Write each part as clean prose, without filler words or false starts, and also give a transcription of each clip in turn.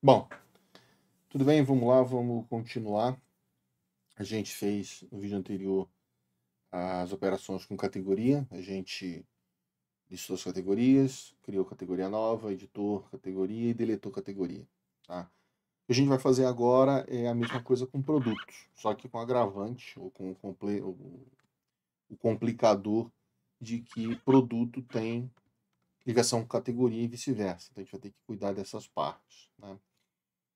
Bom, tudo bem? Vamos lá, vamos continuar. A gente fez no vídeo anterior as operações com categoria. A gente listou as categorias, criou categoria nova, editou categoria e deletou categoria. Tá? O que a gente vai fazer agora é a mesma coisa com produtos, só que com agravante ou com o complicador de que produto tem ligação com categoria e vice-versa. Então a gente vai ter que cuidar dessas partes. Né?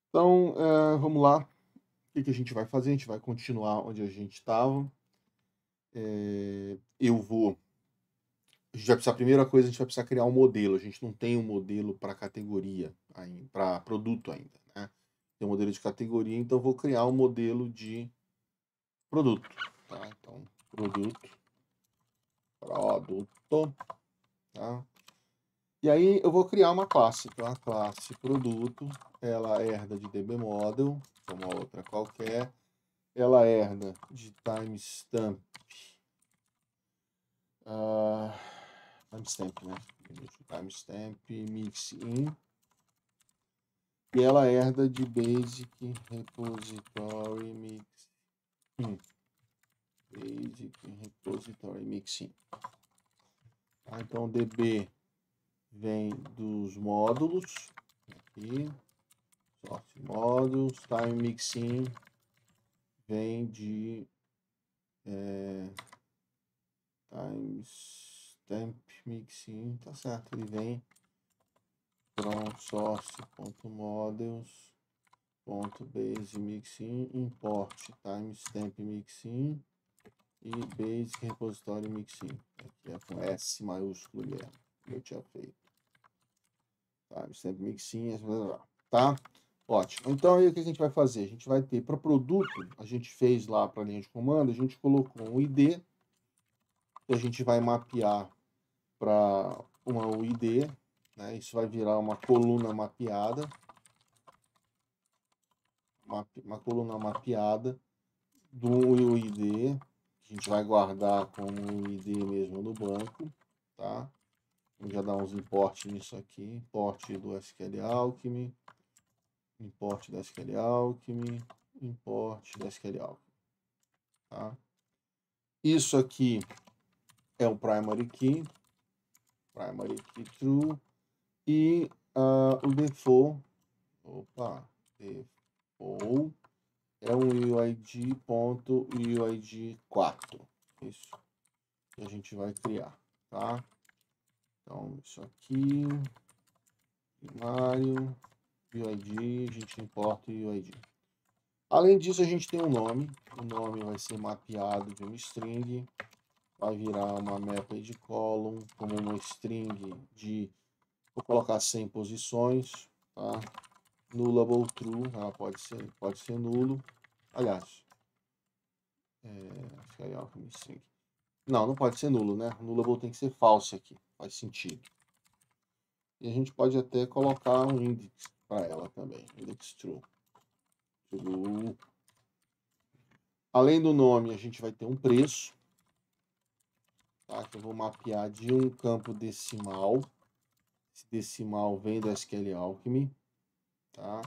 Então, vamos lá. O que a gente vai fazer? A gente vai continuar onde a gente estava. Eu vou. A gente vai precisar, a primeira coisa, a gente vai precisar criar um modelo. A gente não tem um modelo para categoria, para produto ainda. Né? Tem um modelo de categoria, então eu vou criar um modelo de produto. Tá? Então, produto. Tá? E aí eu vou criar uma classe. Então, a classe produto, ela herda de dbModel, como a outra qualquer. Ela herda de timestamp. Timestamp, né? Timestamp mixin. E ela herda de basic repository mixin. Basic repository mixin. Tá? Então, db vem dos módulos. Aqui. Source módulos. Time mixin vem de timestamp mixin. Tá certo, ele vem from source.models.base mixin import timestamp mixin e basic repository mixin. Aqui é com S maiúsculo mesmo, que eu tinha feito. Timestamp mixin, tá? Ótimo. Então aí o que a gente vai fazer? A gente vai ter para produto, a gente fez lá para a linha de comando, a gente colocou um ID, que a gente vai mapear para uma UID, né? Isso vai virar uma coluna mapeada. Uma coluna mapeada do UID, que a gente vai guardar como UID mesmo no banco, tá? Vamos já dar uns import nisso aqui, import do SQL Alchemy, import do SQL Alchemy, import do SQL Alchemy, tá? Isso aqui é o primary key true, e o default, default é um UID.UID4. Isso que a gente vai criar, tá? Então, isso aqui, primário, UID, a gente importa o UID. Além disso, a gente tem um nome. O nome vai ser mapeado de uma string, vai virar uma maped column, como uma string de, vou colocar 100 posições, tá? Nullable true, ela pode ser nulo. Aliás, string. Não pode ser nulo, né? Nullable tem que ser false aqui, faz sentido. E a gente pode até colocar um index para ela também, index true. Além do nome, a gente vai ter um preço, tá? Que eu vou mapear de um campo decimal. Esse decimal vem do SQL Alchemy, tá?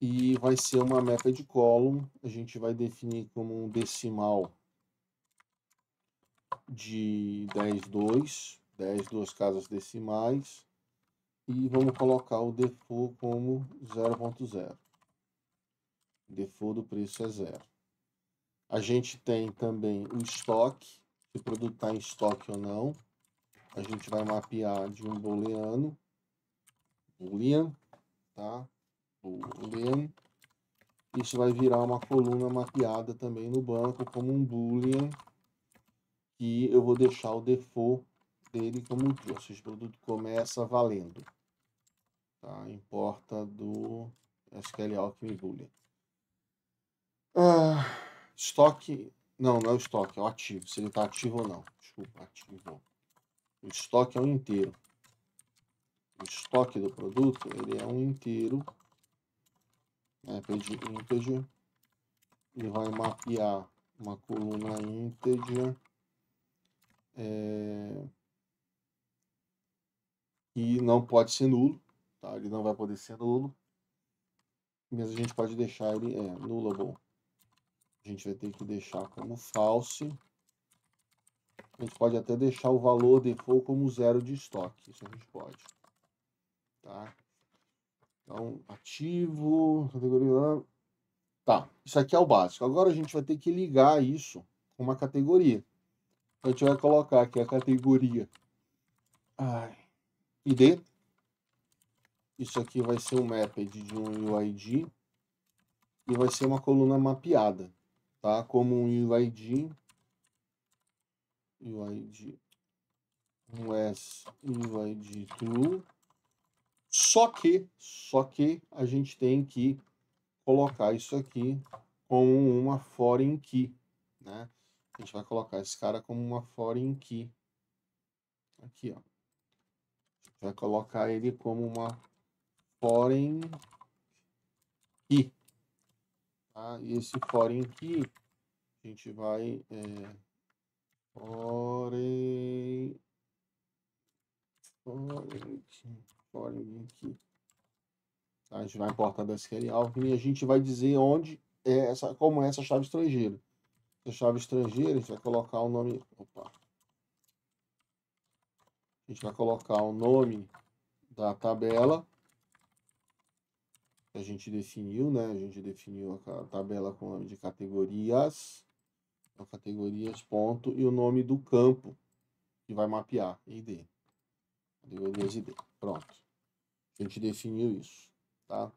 E vai ser uma maped column, a gente vai definir como um decimal de 10 duas casas decimais, e vamos colocar o default como 0.0. O default do preço é 0. A gente tem também o estoque, se o produto está em estoque ou não. A gente vai mapear de um booleano, tá? Boolean. Isso vai virar uma coluna mapeada também no banco como um boolean, e eu vou deixar o default dele como true. Se o produto começa valendo, tá? Importa do SQL Alchemy Boolean. Estoque, não é o estoque, é o ativo, se ele está ativo ou não. Desculpa, ativo. O estoque é um inteiro. O estoque do produto, ele é um inteiro, né, integer, e vai mapear uma coluna integer, e não pode ser nulo, tá? Ele não vai poder ser nulo. Mas a gente pode deixar ele nullable. A gente vai ter que deixar como false. A gente pode até deixar o valor default como 0 de estoque. Isso a gente pode. Tá? Então, ativo, categoria. Tá, isso aqui é o básico. Agora a gente vai ter que ligar isso com uma categoria. Então, a gente vai colocar aqui a categoria ID. Isso aqui vai ser um mapped de um UID e vai ser uma coluna mapeada, tá? Como um UID, um S, UID true. Só que a gente tem que colocar isso aqui como uma foreign key, né? A gente vai colocar esse cara como uma foreign key. Aqui, ó. A gente vai colocar ele como uma foreign key. Tá? E esse foreign key, a gente vai... foreign key. Tá? A gente vai importar da SQL Alchemy e a gente vai dizer onde como é essa chave estrangeira. Essa chave estrangeira, a gente vai colocar o nome... Opa! A gente vai colocar o nome da tabela que a gente definiu, né? A gente definiu a tabela com o nome de categorias, categorias ponto, e o nome do campo que vai mapear, ID. Categorias ID. Pronto. A gente definiu isso, tá?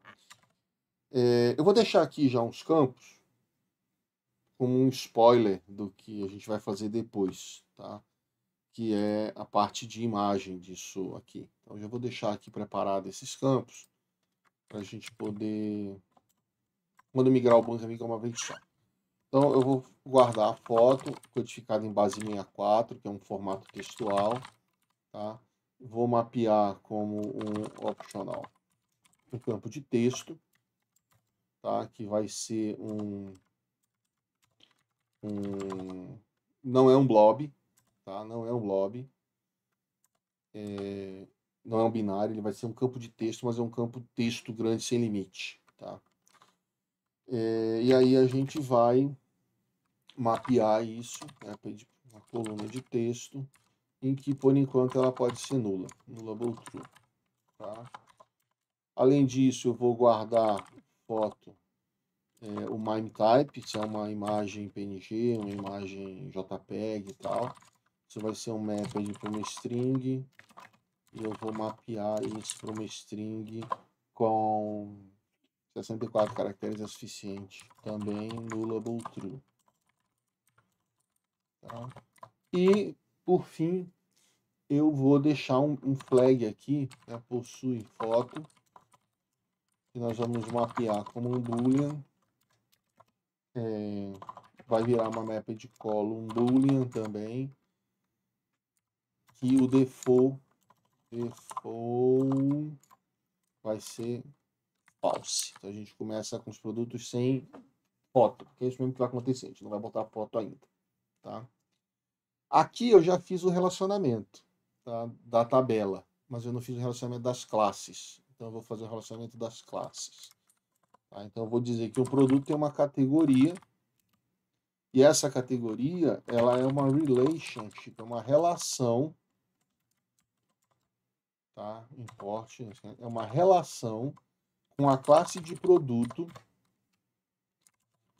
Eu vou deixar aqui já uns campos como um spoiler do que a gente vai fazer depois, tá? Que é a parte de imagem disso aqui. Então, eu já vou deixar aqui preparado esses campos para a gente poder, quando migrar o banco, migrar uma vez só. Então, eu vou guardar a foto codificada em base 64, que é um formato textual, tá? Vou mapear como um optional um campo de texto, tá? Que vai ser não é um blob, tá? Não é um blob, não é um binário, ele vai ser um campo de texto, mas é um campo de texto grande sem limite, tá? E aí a gente vai mapear isso, né? Uma coluna de texto, em que por enquanto ela pode ser nula, nullable true, tá? Além disso, eu vou guardar foto, o MIME type, se é uma imagem PNG, uma imagem JPEG e tal. Isso vai ser um mapped para uma string, e eu vou mapear isso para uma string com 64 caracteres é suficiente, também nullable true. Tá? E, por fim, eu vou deixar um flag aqui, né, possui foto, que nós vamos mapear como um boolean, vai virar uma map de column boolean também, que o default vai ser false. Então a gente começa com os produtos sem foto, porque é isso mesmo que vai acontecer, a gente não vai botar foto ainda, tá? Aqui eu já fiz o relacionamento, tá, da tabela, mas eu não fiz o relacionamento das classes. Então eu vou fazer o relacionamento das classes. Tá? Então eu vou dizer que o produto tem uma categoria, e essa categoria ela é uma relationship, é uma relação, tá? Import, é uma relação com a classe de produto,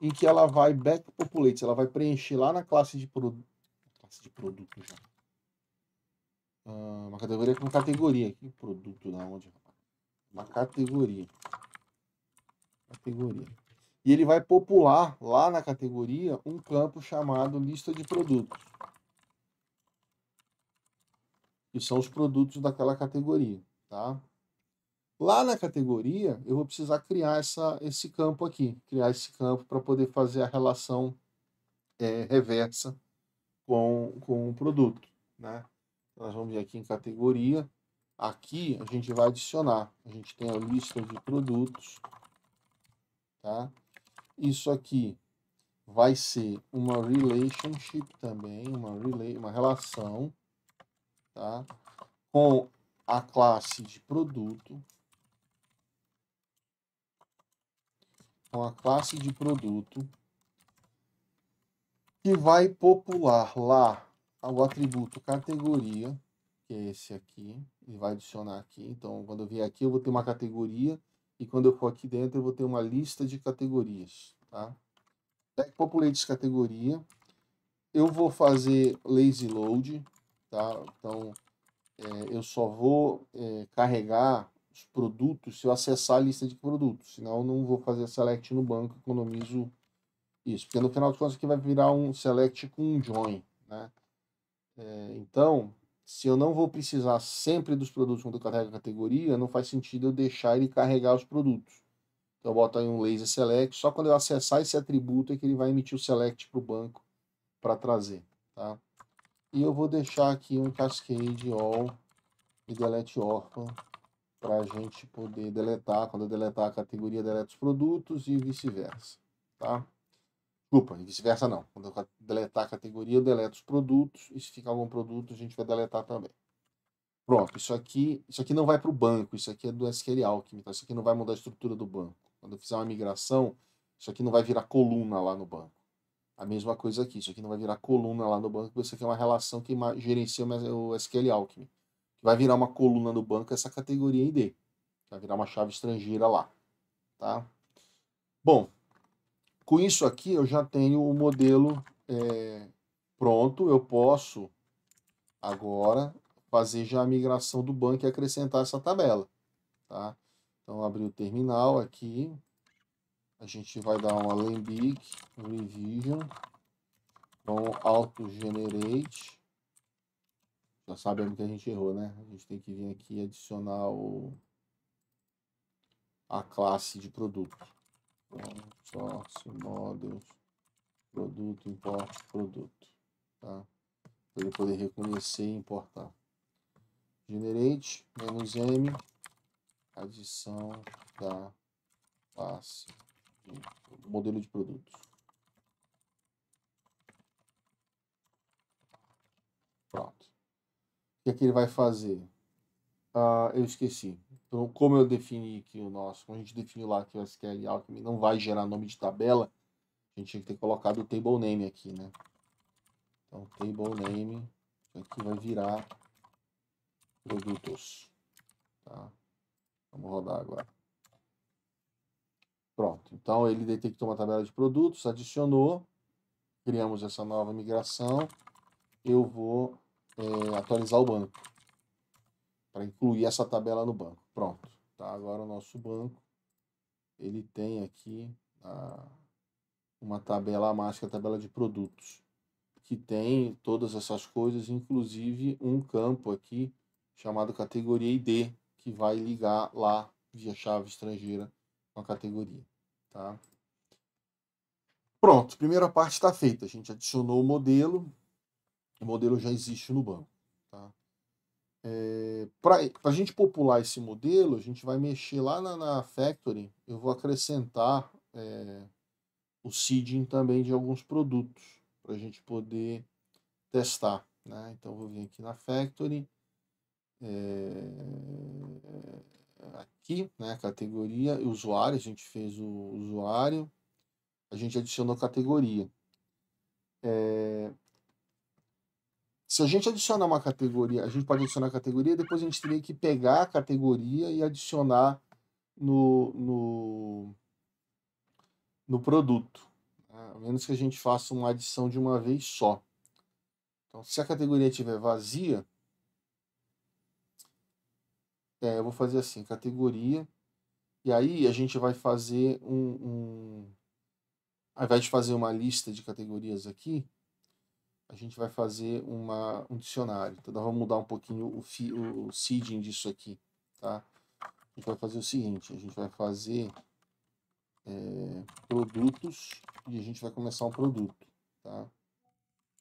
em que ela vai backpopulate, ela vai preencher lá na classe de produto já. Uma categoria com categoria. Que produto da onde? Uma categoria. E ele vai popular lá na categoria um campo chamado lista de produtos, que são os produtos daquela categoria, tá? Lá na categoria, eu vou precisar criar esse campo aqui, criar esse campo para poder fazer a relação reversa com o produto, né? Nós vamos vir aqui em categoria. Aqui a gente vai adicionar. A gente tem a lista de produtos, tá? Isso aqui vai ser uma relationship também, uma relação, tá? Com a classe de produto. com a classe de produto que vai popular lá o atributo categoria, que é esse aqui, e vai adicionar aqui. Então, quando eu vier aqui, eu vou ter uma categoria, e quando eu for aqui dentro, eu vou ter uma lista de categorias, tá? Populate essa categoria. Eu vou fazer lazy load, tá? Então, eu só vou carregar os produtos se eu acessar a lista de produtos, senão eu não vou fazer select no banco, economizo isso, porque no final de contas aqui vai virar um select com um join, né? Então, se eu não vou precisar sempre dos produtos quando eu carrego a categoria, não faz sentido eu deixar ele carregar os produtos. Então eu boto aí um lazy select, só quando eu acessar esse atributo é que ele vai emitir o select para o banco para trazer, tá? E eu vou deixar aqui um cascade all e delete orphan para a gente poder deletar. Quando eu deletar a categoria, deleta os produtos e vice-versa, tá? Desculpa, e vice-versa não. Quando eu deletar a categoria, eu deleto os produtos, e se ficar algum produto, a gente vai deletar também. Pronto, isso aqui não vai para o banco, isso aqui é do SQL Alchemy, tá? Isso aqui não vai mudar a estrutura do banco. Quando eu fizer uma migração, isso aqui não vai virar coluna lá no banco. A mesma coisa aqui, isso aqui não vai virar coluna lá no banco, isso aqui é uma relação que gerencia o SQL Alchemy. Vai virar uma coluna no banco essa categoria ID. Vai virar uma chave estrangeira lá, tá? Bom, com isso aqui eu já tenho o modelo pronto. Eu posso agora fazer já a migração do banco e acrescentar essa tabela, tá? Então, abrir o terminal aqui. A gente vai dar uma lembic revision com auto-generate. Já sabemos que a gente errou, né? A gente tem que vir aqui e adicionar a classe de produto. Source, models, produto, import, produto, tá? Para ele poder reconhecer e importar. Generate, -m, adição da classe de modelo de produtos. Pronto. O que é que ele vai fazer? Eu esqueci. Então, como eu defini que o nosso, como a gente definiu lá que o SQL Alchemy não vai gerar nome de tabela, a gente tinha que ter colocado o table name aqui, né? Então, table name, isso aqui vai virar produtos, tá? Vamos rodar agora. Pronto. Então, ele detectou uma tabela de produtos, adicionou, criamos essa nova migração. Eu vou atualizar o banco para incluir essa tabela no banco. Pronto. Tá? Agora o nosso banco ele tem aqui uma tabela mágica, a tabela de produtos, que tem todas essas coisas, inclusive um campo aqui chamado categoria ID, que vai ligar lá via chave estrangeira com a categoria. Tá? Pronto, primeira parte está feita. A gente adicionou o modelo já existe no banco. Tá? Para a gente popular esse modelo, a gente vai mexer lá na Factory. Eu vou acrescentar o seeding também de alguns produtos, para a gente poder testar. Né? Então, eu vou vir aqui na Factory. Aqui, né, categoria, usuário, a gente fez o usuário. A gente adicionou categoria. Se a gente adicionar uma categoria, a gente pode adicionar a categoria, depois a gente teria que pegar a categoria e adicionar no produto. Né? A menos que a gente faça uma adição de uma vez só. Então, se a categoria estiver vazia, eu vou fazer assim, categoria, e aí a gente vai fazer ao invés de fazer uma lista de categorias aqui, a gente vai fazer um dicionário. Então, nós vamos mudar um pouquinho o seeding disso aqui, tá? A gente vai fazer o seguinte, a gente vai fazer produtos e a gente vai começar um produto, tá?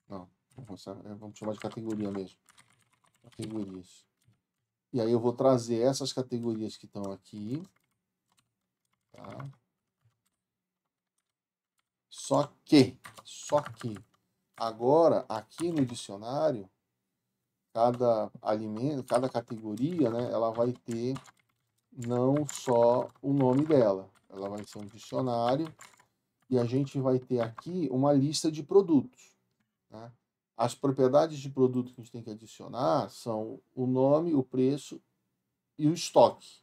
Não, vamos chamar de categoria mesmo. Categorias. E aí eu vou trazer essas categorias que estão aqui, tá? Só que, agora, aqui no dicionário, cada alimento, cada categoria, né, ela vai ter não só o nome dela, ela vai ser um dicionário, e a gente vai ter aqui uma lista de produtos, né? As propriedades de produto que a gente tem que adicionar são o nome, o preço e o estoque,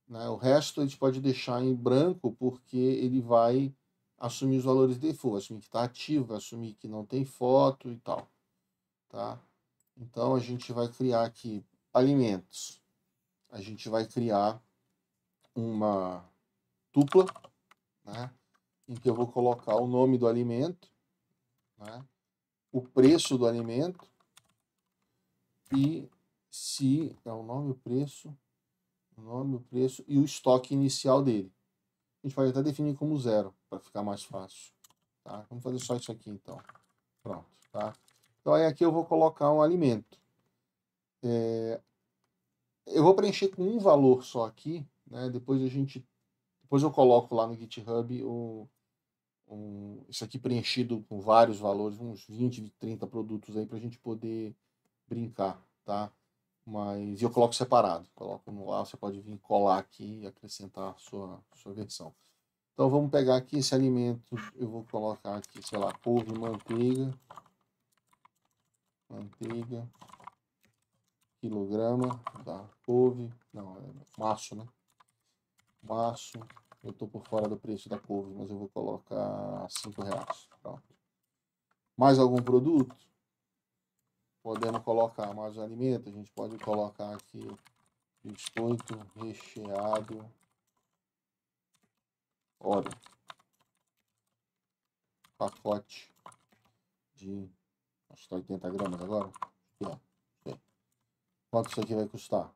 né? O resto a gente pode deixar em branco, porque ele vai assumir os valores default, assumir que está ativo, assumir que não tem foto e tal, tá? Então a gente vai criar aqui alimentos. A gente vai criar uma tupla, né? Em que eu vou colocar o nome do alimento, né? O preço do alimento e se é o nome, o preço e o estoque inicial dele. A gente pode até definir como 0 para ficar mais fácil, tá? Vamos fazer só isso aqui então. Pronto, tá? Então aí aqui eu vou colocar um alimento. Eu vou preencher com um valor só aqui, né? Depois eu coloco lá no GitHub isso aqui preenchido com vários valores, uns 20, 30 produtos aí para a gente poder brincar, tá? Mas eu coloco separado, coloco no lá, você pode vir colar aqui e acrescentar a sua versão. Então vamos pegar aqui esse alimento, eu vou colocar aqui, sei lá, couve, manteiga, quilograma da couve, não, é maço, né? Maço, eu tô por fora do preço da couve, mas eu vou colocar R$5. Pronto. Mais algum produto? Podemos colocar mais alimento, a gente pode colocar aqui biscoito recheado Oreo. Pacote de, acho que 80 gramas agora. Quanto isso aqui vai custar?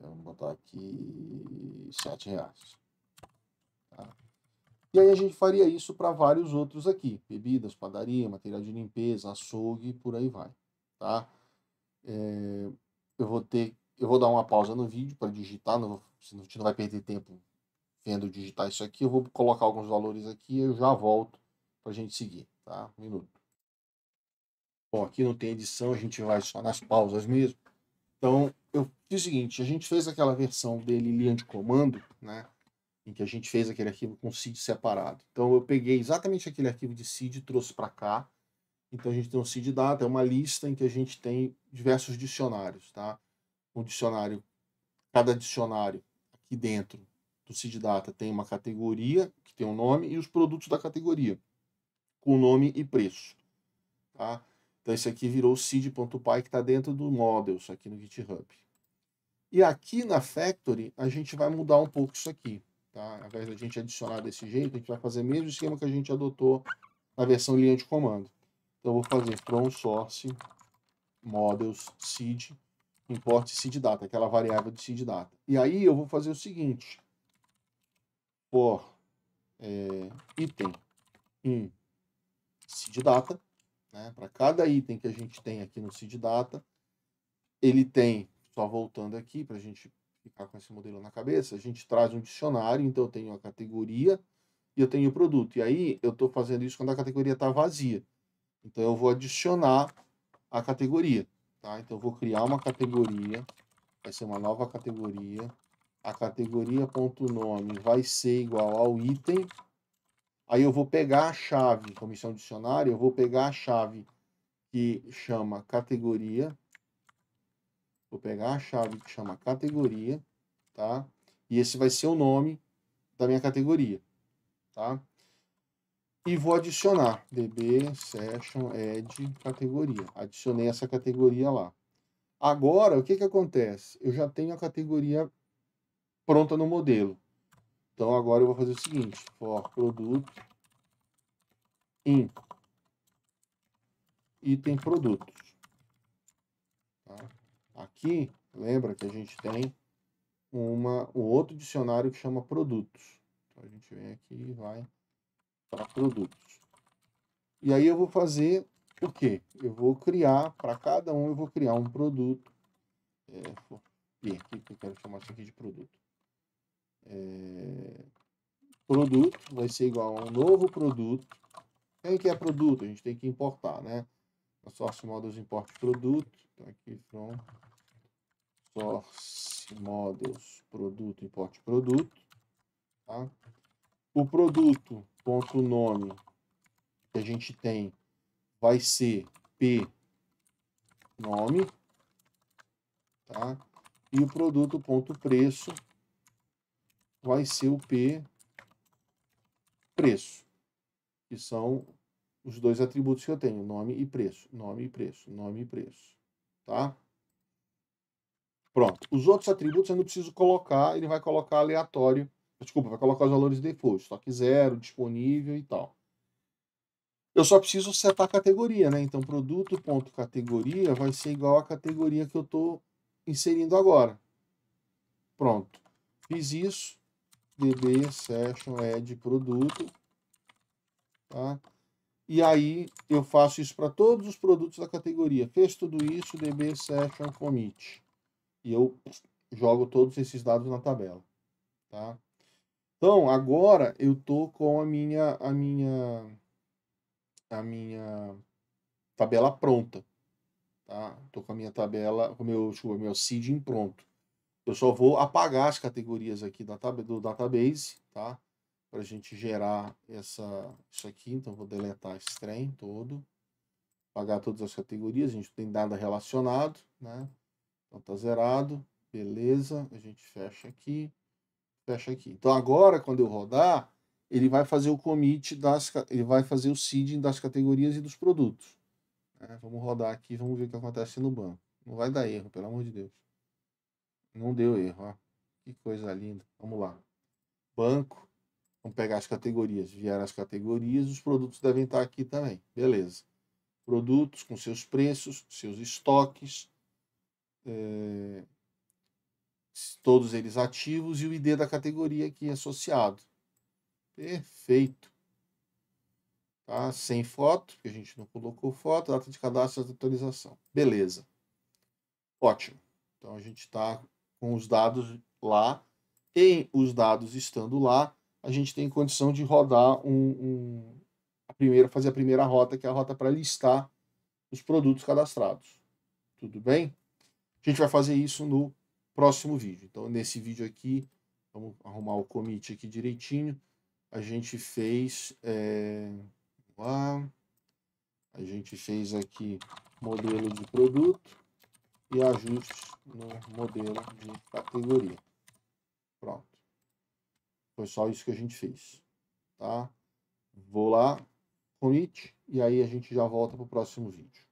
Vamos botar aqui R$7. Tá? E aí a gente faria isso para vários outros aqui. Bebidas, padaria, material de limpeza, açougue, por aí vai. Tá? Eu vou dar uma pausa no vídeo para digitar, senão a gente não vai perder tempo vendo digitar isso aqui. Eu vou colocar alguns valores aqui e eu já volto para a gente seguir. Tá? Um minuto. Bom, aqui não tem edição, a gente vai só nas pausas mesmo. Então, eu fiz o seguinte, a gente fez aquela versão dele em linha de comando, né? Em que a gente fez aquele arquivo com seed separado. Então, eu peguei exatamente aquele arquivo de seed e trouxe para cá. Então, a gente tem um seed data, é uma lista em que a gente tem diversos dicionários, tá? Um dicionário, cada dicionário aqui dentro do seed data tem uma categoria, que tem um nome, e os produtos da categoria, com nome e preço, tá? Então, esse aqui virou o seed.py, que está dentro do models aqui no GitHub. E aqui na Factory, a gente vai mudar um pouco isso aqui. Tá? Ao invés da gente adicionar desse jeito, a gente vai fazer o mesmo esquema que a gente adotou na versão linha de comando. Então, eu vou fazer from source models seed, import seed data, aquela variável de seed data. E aí eu vou fazer o seguinte, for item in seed data, né? Para cada item que a gente tem aqui no seed data, ele tem, só voltando aqui para a gente ficar com esse modelo na cabeça, a gente traz um dicionário, então eu tenho a categoria e eu tenho o produto. E aí eu estou fazendo isso quando a categoria está vazia. Então eu vou adicionar a categoria. Tá? Então eu vou criar uma categoria, vai ser uma nova categoria. A categoria.nome vai ser igual ao item. Aí eu vou pegar a chave, como isso é um dicionário, eu vou pegar a chave que chama categoria. Vou pegar a chave que chama categoria, tá? E esse vai ser o nome da minha categoria, tá? E vou adicionar db session add categoria. Adicionei essa categoria lá. Agora, o que que acontece? Eu já tenho a categoria pronta no modelo. Então, agora eu vou fazer o seguinte, for produto in item produtos. Tá? Aqui, lembra que a gente tem um outro dicionário que chama produtos. Então, a gente vem aqui e vai para produtos. E aí eu vou fazer o quê? Eu vou criar, para cada um, eu vou criar um produto. Aqui que eu quero chamar isso aqui de produto. Produto vai ser igual a um novo produto. Quem que é produto? A gente tem que importar, né? Na source models import produto. Então aqui from source models produto import produto, tá? O produto ponto nome que a gente tem vai ser p nome, tá? E o produto ponto preço vai ser o p preço, que são os dois atributos que eu tenho, nome e preço, nome e preço, nome e preço, tá? Pronto. Os outros atributos eu não preciso colocar, ele vai colocar aleatório, desculpa, vai colocar os valores default, estoque zero, disponível e tal. Eu só preciso setar a categoria, né? Então, produto.categoria vai ser igual à categoria que eu estou inserindo agora. Pronto. Fiz isso. DB session add produto. Tá? E aí, eu faço isso para todos os produtos da categoria. Fez tudo isso, DB session commit. E eu jogo todos esses dados na tabela. Tá? Então, agora eu tô com a minha tabela pronta. Tá? Tô com a minha tabela, com o meu seeding pronto. Eu só vou apagar as categorias aqui do database, tá? Para a gente gerar isso aqui. Então, vou deletar esse trem todo. Apagar todas as categorias. A gente não tem nada relacionado, né? Então, tá zerado. Beleza. A gente fecha aqui. Fecha aqui. Então, agora, quando eu rodar, ele vai fazer o commit ele vai fazer o seeding das categorias e dos produtos. Vamos rodar aqui, vamos ver o que acontece no banco. Não vai dar erro, pelo amor de Deus. Não deu erro, ó. Que coisa linda. Vamos lá. Banco. Vamos pegar as categorias. Vieram as categorias, os produtos devem estar aqui também. Beleza. Produtos com seus preços, seus estoques, todos eles ativos e o ID da categoria aqui associado. Perfeito. Tá? Sem foto, porque a gente não colocou foto, data de cadastro e atualização. Beleza. Ótimo. Então a gente está com os dados lá. E os dados estando lá, a gente tem condição de rodar fazer a primeira rota, que é a rota para listar os produtos cadastrados. Tudo bem? A gente vai fazer isso no próximo vídeo. Então, nesse vídeo aqui, vamos arrumar o commit aqui direitinho. A gente fez... a gente fez aqui modelo de produto e ajustes no modelo de categoria. Pronto. Foi só isso que a gente fez. Tá? Vou lá, commit, e aí a gente já volta para o próximo vídeo.